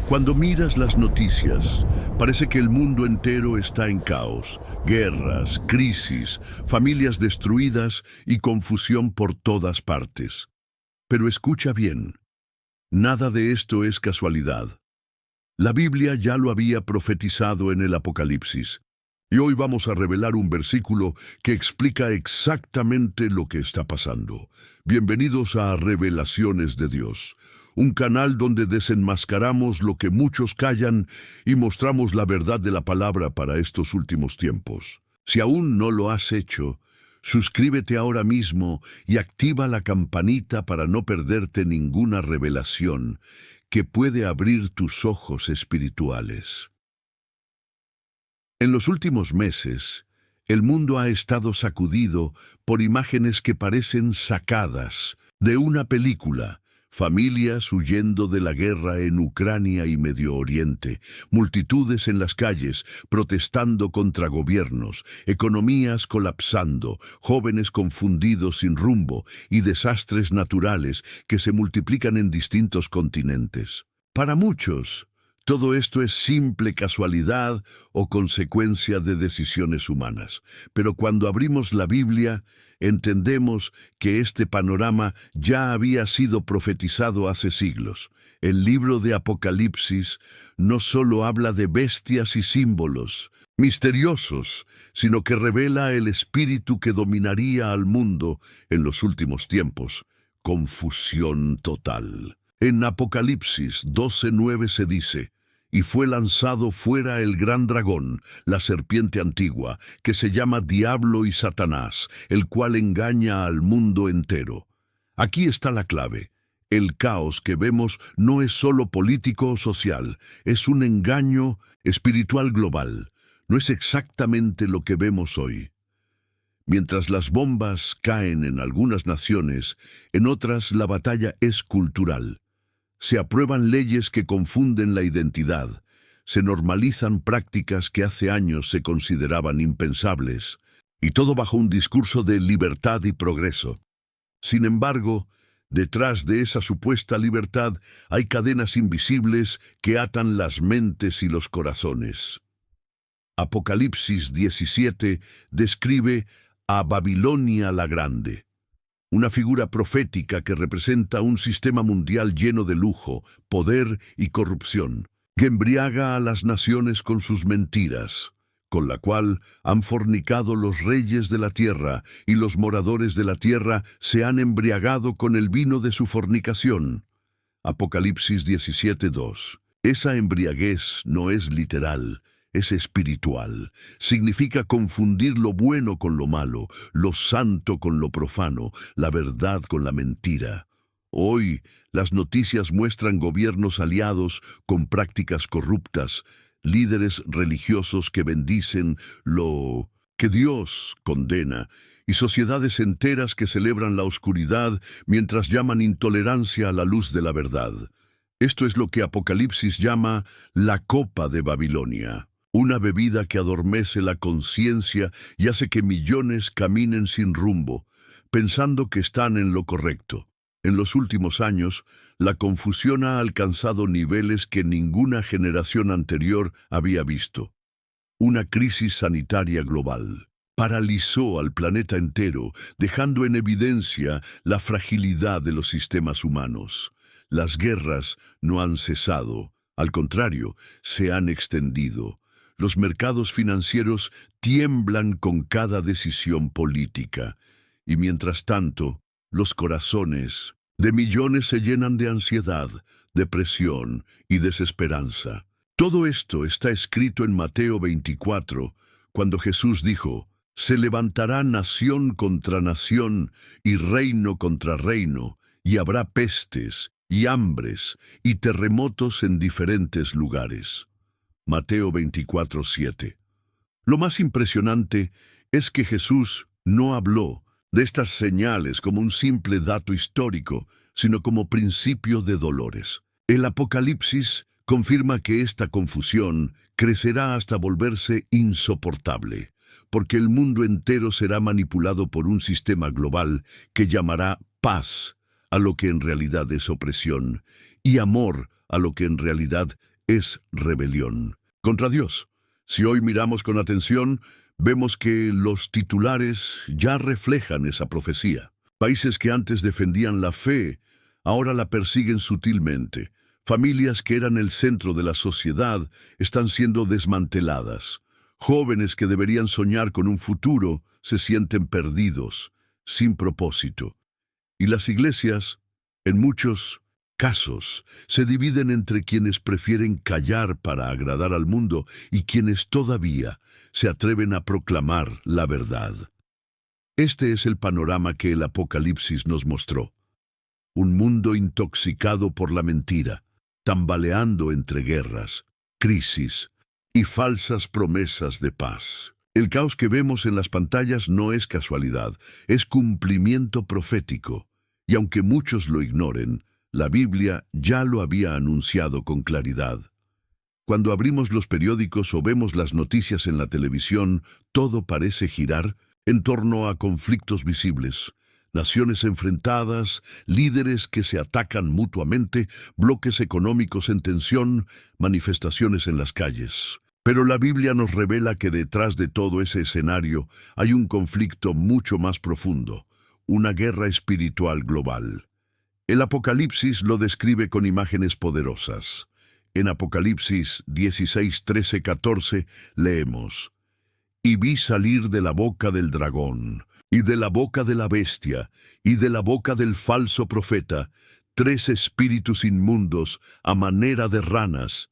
Cuando miras las noticias, parece que el mundo entero está en caos, guerras, crisis, familias destruidas y confusión por todas partes. Pero escucha bien, nada de esto es casualidad. La Biblia ya lo había profetizado en el Apocalipsis, y hoy vamos a revelar un versículo que explica exactamente lo que está pasando. Bienvenidos a Revelaciones de Dios, un canal donde desenmascaramos lo que muchos callan y mostramos la verdad de la palabra para estos últimos tiempos. Si aún no lo has hecho, suscríbete ahora mismo y activa la campanita para no perderte ninguna revelación que puede abrir tus ojos espirituales. En los últimos meses, el mundo ha estado sacudido por imágenes que parecen sacadas de una película. Familias huyendo de la guerra en Ucrania y Medio Oriente, multitudes en las calles protestando contra gobiernos, economías colapsando, jóvenes confundidos sin rumbo y desastres naturales que se multiplican en distintos continentes. Para muchos, todo esto es simple casualidad o consecuencia de decisiones humanas. Pero cuando abrimos la Biblia, entendemos que este panorama ya había sido profetizado hace siglos. El libro de Apocalipsis no solo habla de bestias y símbolos misteriosos, sino que revela el espíritu que dominaría al mundo en los últimos tiempos: confusión total. En Apocalipsis 12:9 se dice: y fue lanzado fuera el gran dragón, la serpiente antigua, que se llama Diablo y Satanás, el cual engaña al mundo entero. Aquí está la clave. El caos que vemos no es solo político o social, es un engaño espiritual global. No es exactamente lo que vemos hoy. Mientras las bombas caen en algunas naciones, en otras la batalla es cultural. Se aprueban leyes que confunden la identidad, se normalizan prácticas que hace años se consideraban impensables, y todo bajo un discurso de libertad y progreso. Sin embargo, detrás de esa supuesta libertad hay cadenas invisibles que atan las mentes y los corazones. Apocalipsis 17 describe a Babilonia la Grande, una figura profética que representa un sistema mundial lleno de lujo, poder y corrupción, que embriaga a las naciones con sus mentiras, con la cual han fornicado los reyes de la tierra, y los moradores de la tierra se han embriagado con el vino de su fornicación. Apocalipsis 17:2. Esa embriaguez no es literal, es espiritual. Significa confundir lo bueno con lo malo, lo santo con lo profano, la verdad con la mentira. Hoy, las noticias muestran gobiernos aliados con prácticas corruptas, líderes religiosos que bendicen lo que Dios condena, y sociedades enteras que celebran la oscuridad mientras llaman intolerancia a la luz de la verdad. Esto es lo que Apocalipsis llama la copa de Babilonia. Una bebida que adormece la conciencia y hace que millones caminen sin rumbo, pensando que están en lo correcto. En los últimos años, la confusión ha alcanzado niveles que ninguna generación anterior había visto. Una crisis sanitaria global paralizó al planeta entero, dejando en evidencia la fragilidad de los sistemas humanos. Las guerras no han cesado, al contrario, se han extendido. Los mercados financieros tiemblan con cada decisión política, y mientras tanto, los corazones de millones se llenan de ansiedad, depresión y desesperanza. Todo esto está escrito en Mateo 24, cuando Jesús dijo: «Se levantará nación contra nación y reino contra reino, y habrá pestes y hambres y terremotos en diferentes lugares». Mateo 24:7. Lo más impresionante es que Jesús no habló de estas señales como un simple dato histórico, sino como principio de dolores. El Apocalipsis confirma que esta confusión crecerá hasta volverse insoportable, porque el mundo entero será manipulado por un sistema global que llamará paz a lo que en realidad es opresión, y amor a lo que en realidad es rebelión contra Dios. Si hoy miramos con atención, vemos que los titulares ya reflejan esa profecía. Países que antes defendían la fe, ahora la persiguen sutilmente. Familias que eran el centro de la sociedad están siendo desmanteladas. Jóvenes que deberían soñar con un futuro se sienten perdidos, sin propósito. Y las iglesias, en muchos casos, se dividen entre quienes prefieren callar para agradar al mundo y quienes todavía se atreven a proclamar la verdad. Este es el panorama que el Apocalipsis nos mostró. Un mundo intoxicado por la mentira, tambaleando entre guerras, crisis y falsas promesas de paz. El caos que vemos en las pantallas no es casualidad, es cumplimiento profético. Y aunque muchos lo ignoren, la Biblia ya lo había anunciado con claridad. Cuando abrimos los periódicos o vemos las noticias en la televisión, todo parece girar en torno a conflictos visibles. Naciones enfrentadas, líderes que se atacan mutuamente, bloques económicos en tensión, manifestaciones en las calles. Pero la Biblia nos revela que detrás de todo ese escenario hay un conflicto mucho más profundo, una guerra espiritual global. El Apocalipsis lo describe con imágenes poderosas. En Apocalipsis 16, 13, 14 leemos: «Y vi salir de la boca del dragón, y de la boca de la bestia, y de la boca del falso profeta, 3 espíritus inmundos a manera de ranas,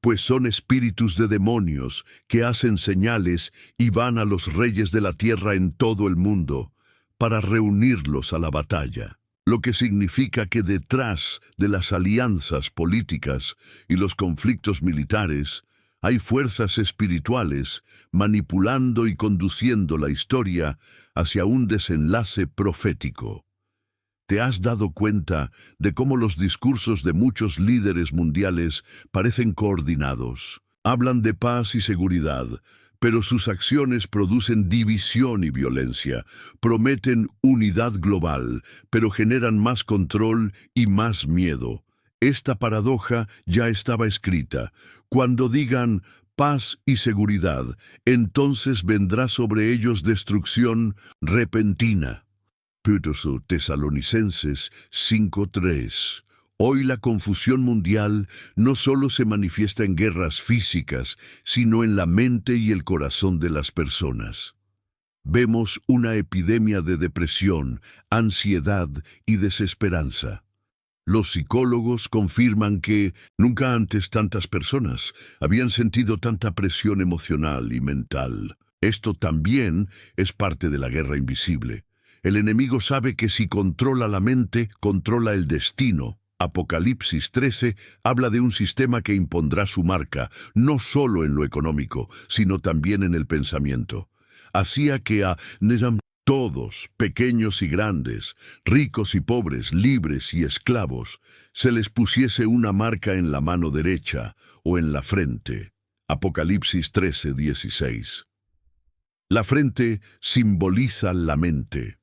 pues son espíritus de demonios que hacen señales y van a los reyes de la tierra en todo el mundo, para reunirlos a la batalla». Lo que significa que detrás de las alianzas políticas y los conflictos militares hay fuerzas espirituales manipulando y conduciendo la historia hacia un desenlace profético. ¿Te has dado cuenta de cómo los discursos de muchos líderes mundiales parecen coordinados? Hablan de paz y seguridad, pero sus acciones producen división y violencia. Prometen unidad global, pero generan más control y más miedo. Esta paradoja ya estaba escrita. Cuando digan paz y seguridad, entonces vendrá sobre ellos destrucción repentina. Tesalonicenses 5:3. Hoy la confusión mundial no solo se manifiesta en guerras físicas, sino en la mente y el corazón de las personas. Vemos una epidemia de depresión, ansiedad y desesperanza. Los psicólogos confirman que nunca antes tantas personas habían sentido tanta presión emocional y mental. Esto también es parte de la guerra invisible. El enemigo sabe que si controla la mente, controla el destino. Apocalipsis 13 habla de un sistema que impondrá su marca, no solo en lo económico, sino también en el pensamiento. Hacía que a todos, pequeños y grandes, ricos y pobres, libres y esclavos, se les pusiese una marca en la mano derecha o en la frente. Apocalipsis 13, 16. La frente simboliza la mente.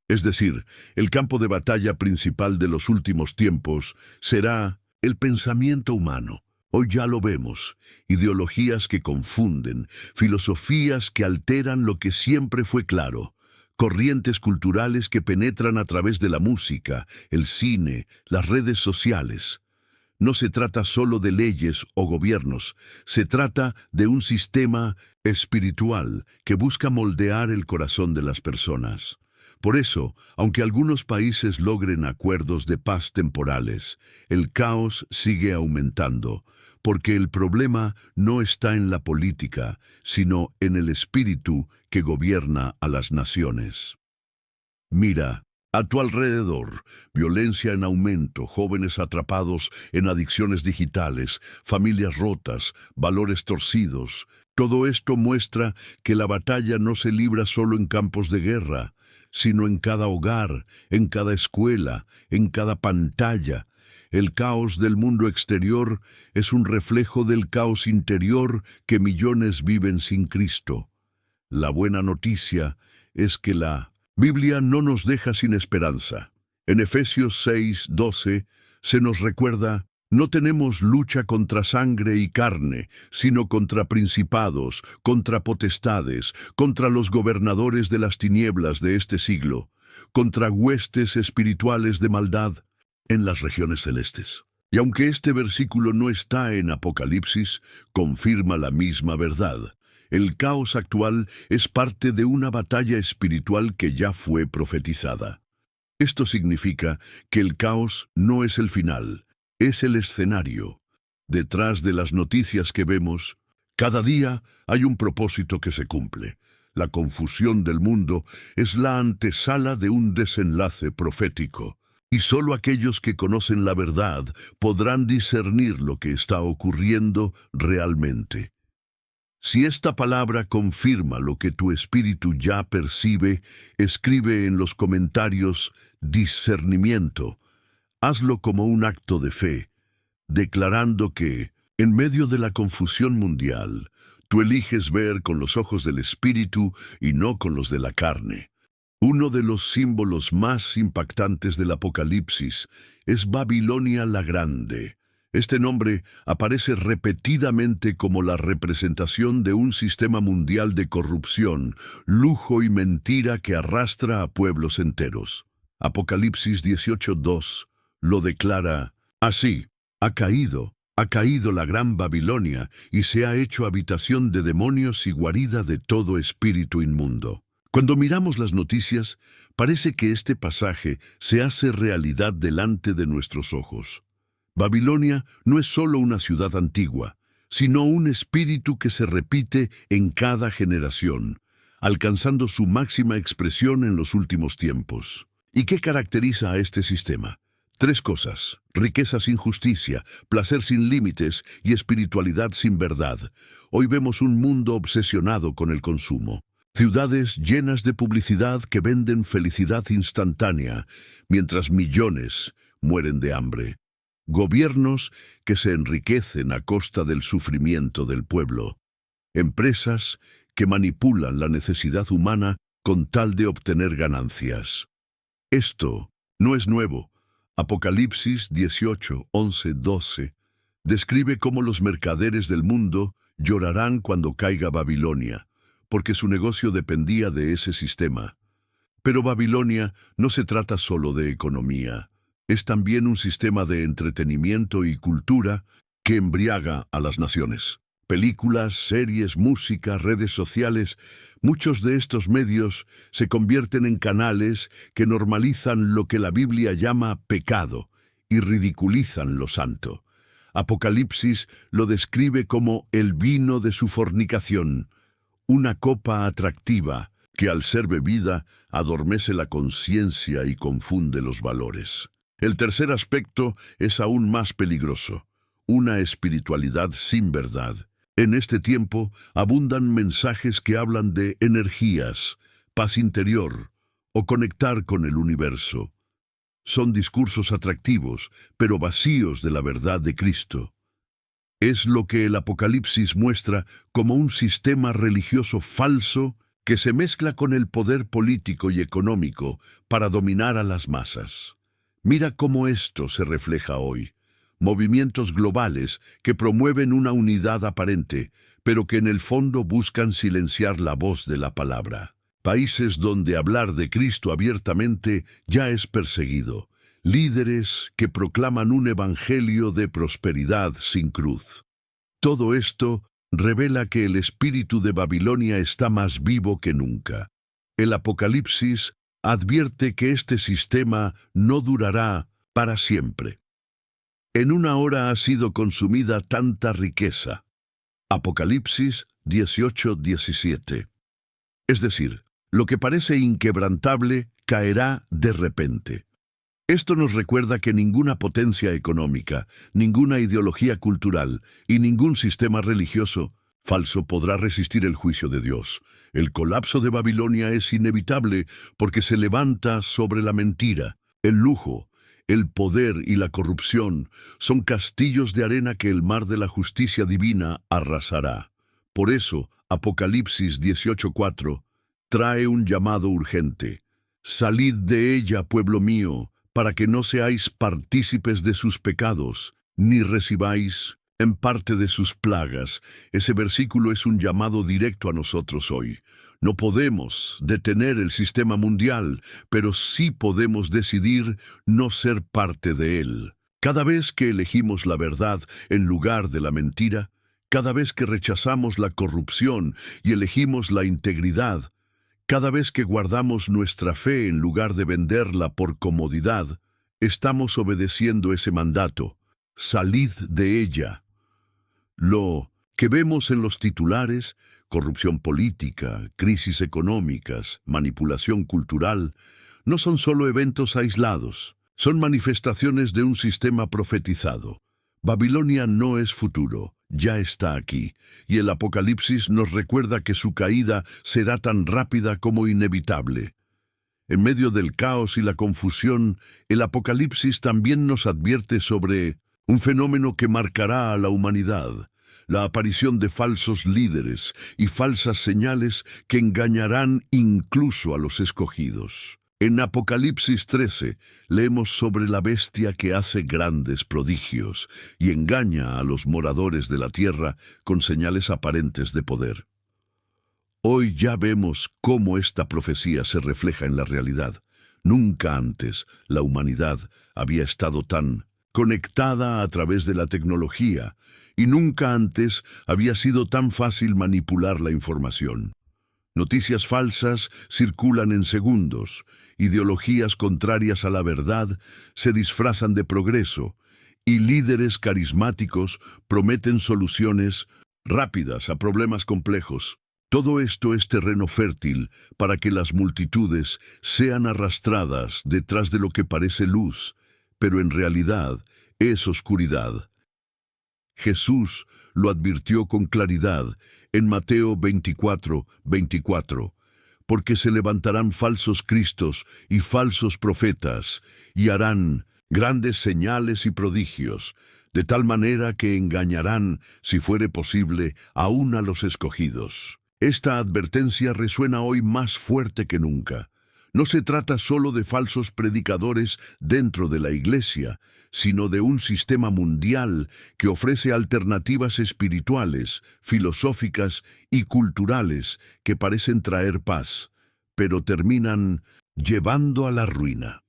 Es decir, el campo de batalla principal de los últimos tiempos será el pensamiento humano. Hoy ya lo vemos, ideologías que confunden, filosofías que alteran lo que siempre fue claro, corrientes culturales que penetran a través de la música, el cine, las redes sociales. No se trata solo de leyes o gobiernos, se trata de un sistema espiritual que busca moldear el corazón de las personas. Por eso, aunque algunos países logren acuerdos de paz temporales, el caos sigue aumentando, porque el problema no está en la política, sino en el espíritu que gobierna a las naciones. Mira a tu alrededor: violencia en aumento, jóvenes atrapados en adicciones digitales, familias rotas, valores torcidos. Todo esto muestra que la batalla no se libra solo en campos de guerra, sino en cada hogar, en cada escuela, en cada pantalla. El caos del mundo exterior es un reflejo del caos interior que millones viven sin Cristo. La buena noticia es que la Biblia no nos deja sin esperanza. En Efesios 6:12 se nos recuerda: No tenemos lucha contra sangre y carne, sino contra principados, contra potestades, contra los gobernadores de las tinieblas de este siglo, contra huestes espirituales de maldad en las regiones celestes. Y aunque este versículo no está en Apocalipsis, confirma la misma verdad. El caos actual es parte de una batalla espiritual que ya fue profetizada. Esto significa que el caos no es el final, es el escenario. Detrás de las noticias que vemos, cada día hay un propósito que se cumple. La confusión del mundo es la antesala de un desenlace profético. Y solo aquellos que conocen la verdad podrán discernir lo que está ocurriendo realmente. Si esta palabra confirma lo que tu espíritu ya percibe, escribe en los comentarios discernimiento. Hazlo como un acto de fe, declarando que, en medio de la confusión mundial, tú eliges ver con los ojos del espíritu y no con los de la carne. Uno de los símbolos más impactantes del Apocalipsis es Babilonia la Grande. Este nombre aparece repetidamente como la representación de un sistema mundial de corrupción, lujo y mentira que arrastra a pueblos enteros. Apocalipsis 18:2 lo declara así: ha caído la gran Babilonia y se ha hecho habitación de demonios y guarida de todo espíritu inmundo. Cuando miramos las noticias, parece que este pasaje se hace realidad delante de nuestros ojos. Babilonia no es solo una ciudad antigua, sino un espíritu que se repite en cada generación, alcanzando su máxima expresión en los últimos tiempos. ¿Y qué caracteriza a este sistema? 3 cosas: riqueza sin justicia, placer sin límites y espiritualidad sin verdad. Hoy vemos un mundo obsesionado con el consumo. Ciudades llenas de publicidad que venden felicidad instantánea, mientras millones mueren de hambre. Gobiernos que se enriquecen a costa del sufrimiento del pueblo. Empresas que manipulan la necesidad humana con tal de obtener ganancias. Esto no es nuevo. Apocalipsis 18, 11, 12 describe cómo los mercaderes del mundo llorarán cuando caiga Babilonia, porque su negocio dependía de ese sistema. Pero Babilonia no se trata solo de economía. Es también un sistema de entretenimiento y cultura que embriaga a las naciones. Películas, series, música, redes sociales, muchos de estos medios se convierten en canales que normalizan lo que la Biblia llama pecado y ridiculizan lo santo. Apocalipsis lo describe como el vino de su fornicación, una copa atractiva que al ser bebida adormece la conciencia y confunde los valores. El tercer aspecto es aún más peligroso: una espiritualidad sin verdad. En este tiempo abundan mensajes que hablan de energías, paz interior o conectar con el universo. Son discursos atractivos, pero vacíos de la verdad de Cristo. Es lo que el Apocalipsis muestra como un sistema religioso falso que se mezcla con el poder político y económico para dominar a las masas. Mira cómo esto se refleja hoy. Movimientos globales que promueven una unidad aparente, pero que en el fondo buscan silenciar la voz de la palabra. Países donde hablar de Cristo abiertamente ya es perseguido. Líderes que proclaman un evangelio de prosperidad sin cruz. Todo esto revela que el espíritu de Babilonia está más vivo que nunca. El Apocalipsis advierte que este sistema no durará para siempre. En una hora ha sido consumida tanta riqueza. Apocalipsis 18:17. Es decir, lo que parece inquebrantable caerá de repente. Esto nos recuerda que ninguna potencia económica, ninguna ideología cultural y ningún sistema religioso falso podrá resistir el juicio de Dios. El colapso de Babilonia es inevitable porque se levanta sobre la mentira. El lujo, el poder y la corrupción son castillos de arena que el mar de la justicia divina arrasará. Por eso, Apocalipsis 18:4 trae un llamado urgente. Salid de ella, pueblo mío, para que no seáis partícipes de sus pecados, ni recibáis en parte de sus plagas. Ese versículo es un llamado directo a nosotros hoy. No podemos detener el sistema mundial, pero sí podemos decidir no ser parte de él. Cada vez que elegimos la verdad en lugar de la mentira, cada vez que rechazamos la corrupción y elegimos la integridad, cada vez que guardamos nuestra fe en lugar de venderla por comodidad, estamos obedeciendo ese mandato. Salid de ella. Lo que vemos en los titulares, corrupción política, crisis económicas, manipulación cultural, no son solo eventos aislados, son manifestaciones de un sistema profetizado. Babilonia no es futuro, ya está aquí, y el Apocalipsis nos recuerda que su caída será tan rápida como inevitable. En medio del caos y la confusión, el Apocalipsis también nos advierte sobre un fenómeno que marcará a la humanidad: la aparición de falsos líderes y falsas señales que engañarán incluso a los escogidos. En Apocalipsis 13 leemos sobre la bestia que hace grandes prodigios y engaña a los moradores de la tierra con señales aparentes de poder. Hoy ya vemos cómo esta profecía se refleja en la realidad. Nunca antes la humanidad había estado tan conectada a través de la tecnología, y nunca antes había sido tan fácil manipular la información. Noticias falsas circulan en segundos, ideologías contrarias a la verdad se disfrazan de progreso, y líderes carismáticos prometen soluciones rápidas a problemas complejos. Todo esto es terreno fértil para que las multitudes sean arrastradas detrás de lo que parece luz, pero en realidad es oscuridad. Jesús lo advirtió con claridad en Mateo 24:24, porque se levantarán falsos cristos y falsos profetas, y harán grandes señales y prodigios, de tal manera que engañarán, si fuere posible, aún a los escogidos. Esta advertencia resuena hoy más fuerte que nunca. No se trata solo de falsos predicadores dentro de la iglesia, sino de un sistema mundial que ofrece alternativas espirituales, filosóficas y culturales que parecen traer paz, pero terminan llevando a la ruina.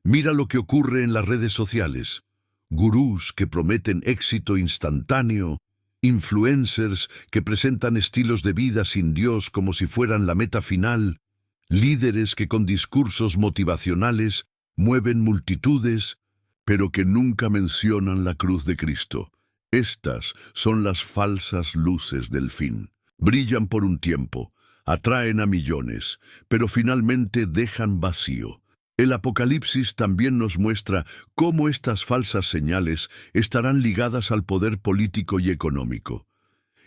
Mira lo que ocurre en las redes sociales. Gurús que prometen éxito instantáneo, influencers que presentan estilos de vida sin Dios como si fueran la meta final, líderes que con discursos motivacionales mueven multitudes, pero que nunca mencionan la cruz de Cristo. Estas son las falsas luces del fin. Brillan por un tiempo, atraen a millones, pero finalmente dejan vacío. El Apocalipsis también nos muestra cómo estas falsas señales estarán ligadas al poder político y económico.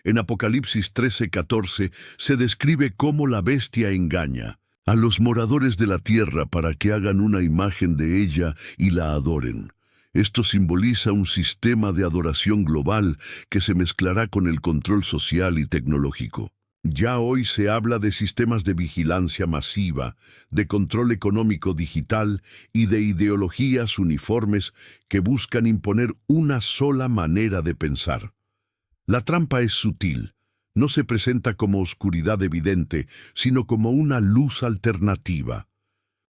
En Apocalipsis 13:14 se describe cómo la bestia engaña a los moradores de la tierra para que hagan una imagen de ella y la adoren. Esto simboliza un sistema de adoración global que se mezclará con el control social y tecnológico. Ya hoy se habla de sistemas de vigilancia masiva, de control económico digital y de ideologías uniformes que buscan imponer una sola manera de pensar. La trampa es sutil. No se presenta como oscuridad evidente, sino como una luz alternativa.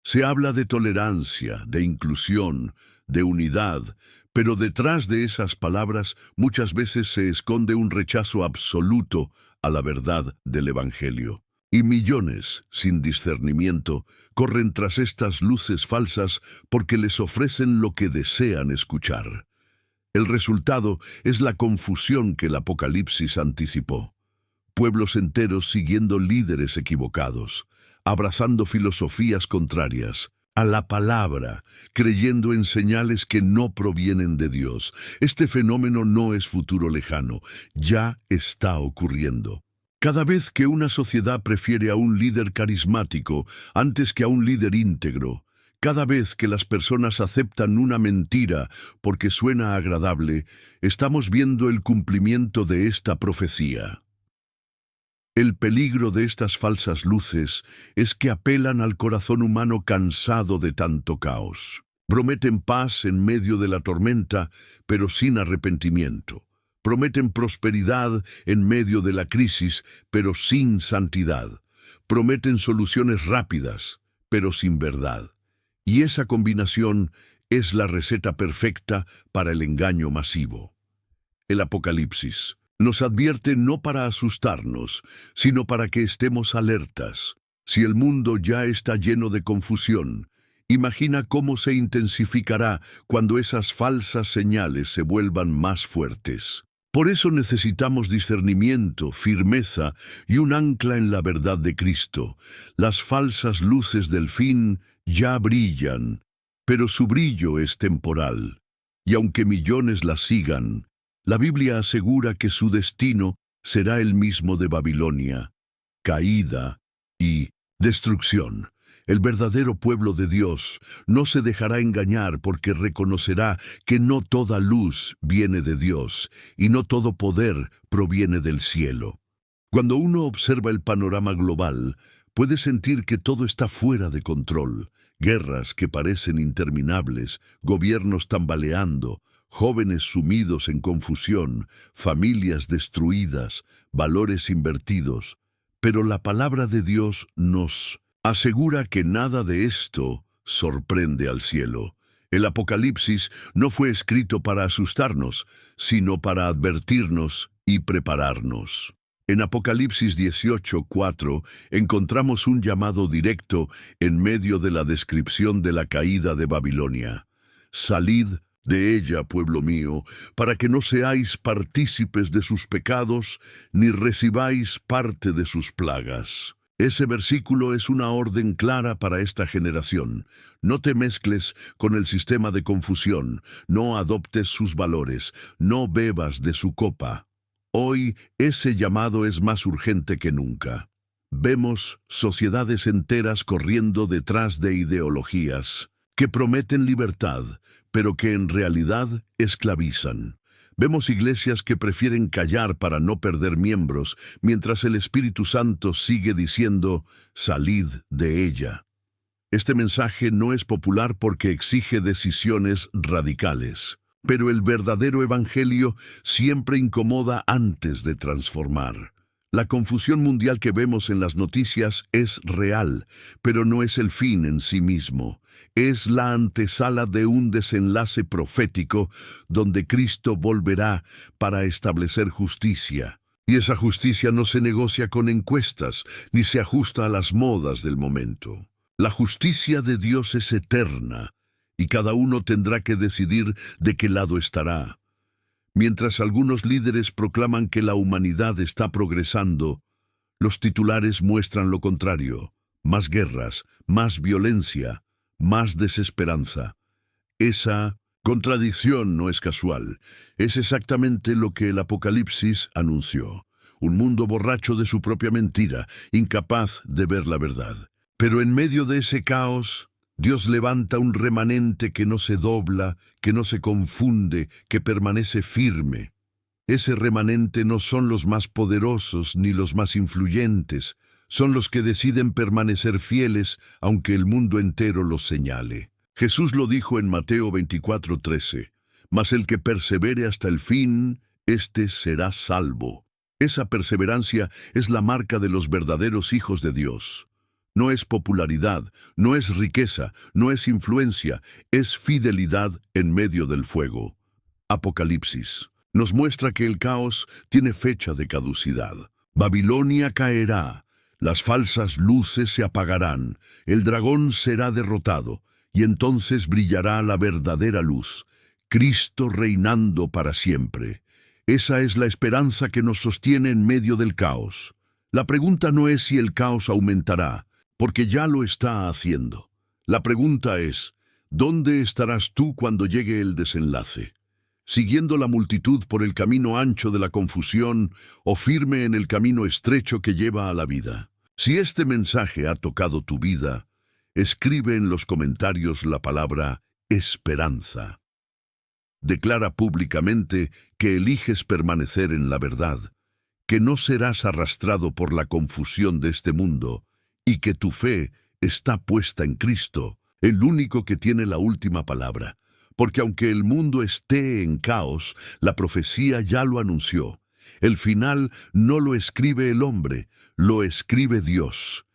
Se habla de tolerancia, de inclusión, de unidad, pero detrás de esas palabras muchas veces se esconde un rechazo absoluto a la verdad del Evangelio. Y millones, sin discernimiento, corren tras estas luces falsas porque les ofrecen lo que desean escuchar. El resultado es la confusión que el Apocalipsis anticipó. Pueblos enteros siguiendo líderes equivocados, abrazando filosofías contrarias a la palabra, creyendo en señales que no provienen de Dios. Este fenómeno no es futuro lejano, ya está ocurriendo. Cada vez que una sociedad prefiere a un líder carismático antes que a un líder íntegro, cada vez que las personas aceptan una mentira porque suena agradable, estamos viendo el cumplimiento de esta profecía. El peligro de estas falsas luces es que apelan al corazón humano cansado de tanto caos. Prometen paz en medio de la tormenta, pero sin arrepentimiento. Prometen prosperidad en medio de la crisis, pero sin santidad. Prometen soluciones rápidas, pero sin verdad. Y esa combinación es la receta perfecta para el engaño masivo. El Apocalipsis nos advierte no para asustarnos, sino para que estemos alertas. Si el mundo ya está lleno de confusión, imagina cómo se intensificará cuando esas falsas señales se vuelvan más fuertes. Por eso necesitamos discernimiento, firmeza y un ancla en la verdad de Cristo. Las falsas luces del fin ya brillan, pero su brillo es temporal. Y aunque millones las sigan, la Biblia asegura que su destino será el mismo de Babilonia, caída y destrucción. El verdadero pueblo de Dios no se dejará engañar porque reconocerá que no toda luz viene de Dios y no todo poder proviene del cielo. Cuando uno observa el panorama global, puede sentir que todo está fuera de control. Guerras que parecen interminables, gobiernos tambaleando, jóvenes sumidos en confusión, familias destruidas, valores invertidos. Pero la palabra de Dios nos asegura que nada de esto sorprende al cielo. El Apocalipsis no fue escrito para asustarnos, sino para advertirnos y prepararnos. En Apocalipsis 18:4 encontramos un llamado directo en medio de la descripción de la caída de Babilonia. Salid de ella, pueblo mío, para que no seáis partícipes de sus pecados, ni recibáis parte de sus plagas. Ese versículo es una orden clara para esta generación. No te mezcles con el sistema de confusión, no adoptes sus valores, no bebas de su copa. Hoy ese llamado es más urgente que nunca. Vemos sociedades enteras corriendo detrás de ideologías que prometen libertad, pero que en realidad esclavizan. Vemos iglesias que prefieren callar para no perder miembros, mientras el Espíritu Santo sigue diciendo, salid de ella. Este mensaje no es popular porque exige decisiones radicales, pero el verdadero evangelio siempre incomoda antes de transformar. La confusión mundial que vemos en las noticias es real, pero no es el fin en sí mismo. Es la antesala de un desenlace profético donde Cristo volverá para establecer justicia. Y esa justicia no se negocia con encuestas, ni se ajusta a las modas del momento. La justicia de Dios es eterna, y cada uno tendrá que decidir de qué lado estará. Mientras algunos líderes proclaman que la humanidad está progresando, los titulares muestran lo contrario: más guerras, más violencia, más desesperanza. Esa contradicción no es casual, es exactamente lo que el Apocalipsis anunció. Un mundo borracho de su propia mentira, incapaz de ver la verdad. Pero en medio de ese caos, Dios levanta un remanente que no se dobla, que no se confunde, que permanece firme. Ese remanente no son los más poderosos ni los más influyentes, son los que deciden permanecer fieles aunque el mundo entero los señale. Jesús lo dijo en Mateo 24:13, mas el que persevere hasta el fin, éste será salvo. Esa perseverancia es la marca de los verdaderos hijos de Dios. No es popularidad, no es riqueza, no es influencia, es fidelidad en medio del fuego. Apocalipsis nos muestra que el caos tiene fecha de caducidad. Babilonia caerá, las falsas luces se apagarán, el dragón será derrotado, y entonces brillará la verdadera luz, Cristo reinando para siempre. Esa es la esperanza que nos sostiene en medio del caos. La pregunta no es si el caos aumentará, porque ya lo está haciendo. La pregunta es, ¿dónde estarás tú cuando llegue el desenlace? ¿Siguiendo la multitud por el camino ancho de la confusión o firme en el camino estrecho que lleva a la vida? Si este mensaje ha tocado tu vida, escribe en los comentarios la palabra esperanza. Declara públicamente que eliges permanecer en la verdad, que no serás arrastrado por la confusión de este mundo, y que tu fe está puesta en Cristo, el único que tiene la última palabra. Porque aunque el mundo esté en caos, la profecía ya lo anunció. El final no lo escribe el hombre, lo escribe Dios.